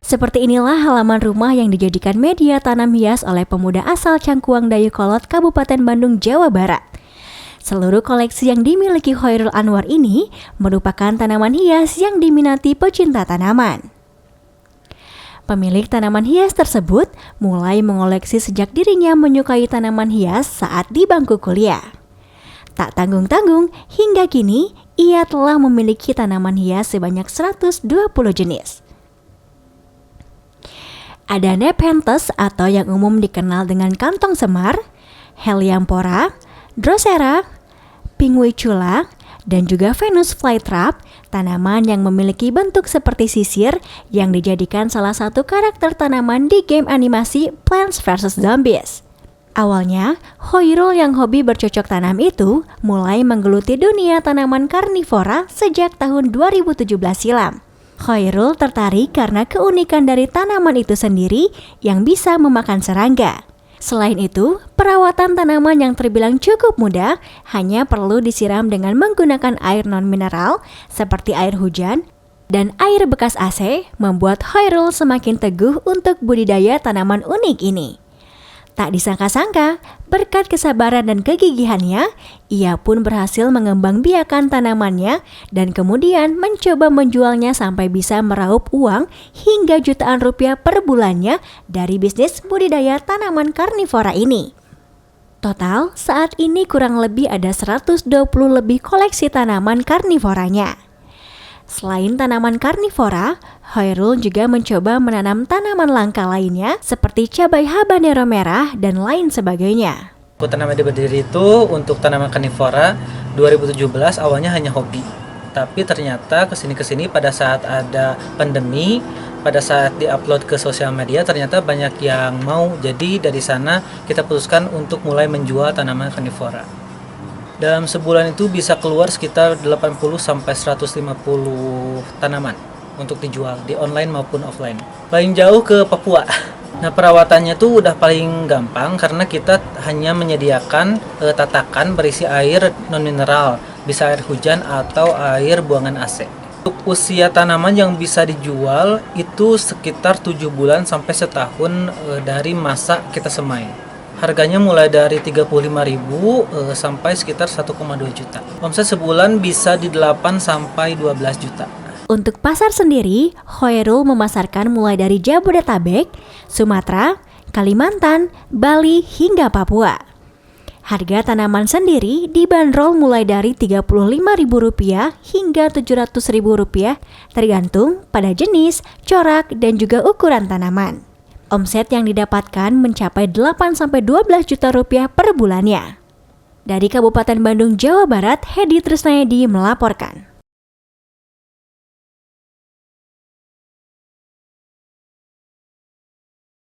Seperti inilah halaman rumah yang dijadikan media tanam hias oleh pemuda asal Cangkuang Dayakolot, Kabupaten Bandung, Jawa Barat. Seluruh koleksi yang dimiliki Khairul Anwar ini merupakan tanaman hias yang diminati pecinta tanaman. Pemilik tanaman hias tersebut mulai mengoleksi sejak dirinya menyukai tanaman hias saat di bangku kuliah. Tak tanggung-tanggung, hingga kini ia telah memiliki tanaman hias sebanyak 120 jenis. Ada Nepenthes atau yang umum dikenal dengan kantong semar, Helianthera, Drosera, Pinguicula, dan juga Venus flytrap, tanaman yang memiliki bentuk seperti sisir yang dijadikan salah satu karakter tanaman di game animasi Plants vs Zombies. Awalnya, Khairul yang hobi bercocok tanam itu mulai menggeluti dunia tanaman karnivora sejak tahun 2017 silam. Khairul tertarik karena keunikan dari tanaman itu sendiri yang bisa memakan serangga. Selain itu, perawatan tanaman yang terbilang cukup mudah hanya perlu disiram dengan menggunakan air non-mineral seperti air hujan dan air bekas AC membuat Khairul semakin teguh untuk budidaya tanaman unik ini. Tak disangka-sangka, berkat kesabaran dan kegigihannya, ia pun berhasil mengembangbiakan tanamannya dan kemudian mencoba menjualnya sampai bisa meraup uang hingga jutaan rupiah per bulannya dari bisnis budidaya tanaman karnivora ini. Total, saat ini kurang lebih ada 120 lebih koleksi tanaman karnivoranya. Selain tanaman karnivora, Khairul juga mencoba menanam tanaman langka lainnya seperti cabai habanero merah dan lain sebagainya. Tanaman berdiri itu untuk tanaman karnivora 2017 awalnya hanya hobi. Tapi ternyata kesini pada saat ada pandemi, pada saat diupload ke sosial media ternyata banyak yang mau. Jadi dari sana kita putuskan untuk mulai menjual tanaman karnivora. Dalam sebulan itu bisa keluar sekitar 80-150 tanaman untuk dijual di online maupun offline. Paling jauh ke Papua. Nah, perawatannya tuh udah paling gampang karena kita hanya menyediakan tatakan berisi air non-mineral, bisa air hujan atau air buangan AC. Untuk usia tanaman yang bisa dijual itu sekitar 7 bulan sampai setahun dari masa kita semai. Harganya mulai dari 35.000 sampai sekitar 1,2 juta. Omset sebulan bisa di 8 sampai 12 juta. Untuk pasar sendiri, Khairul memasarkan mulai dari Jabodetabek, Sumatera, Kalimantan, Bali hingga Papua. Harga tanaman sendiri dibanderol mulai dari Rp35.000 hingga Rp700.000 tergantung pada jenis, corak, dan juga ukuran tanaman. Omset yang didapatkan mencapai 8-12 juta rupiah per bulannya. Dari Kabupaten Bandung, Jawa Barat, Hedi Trisnayadi melaporkan.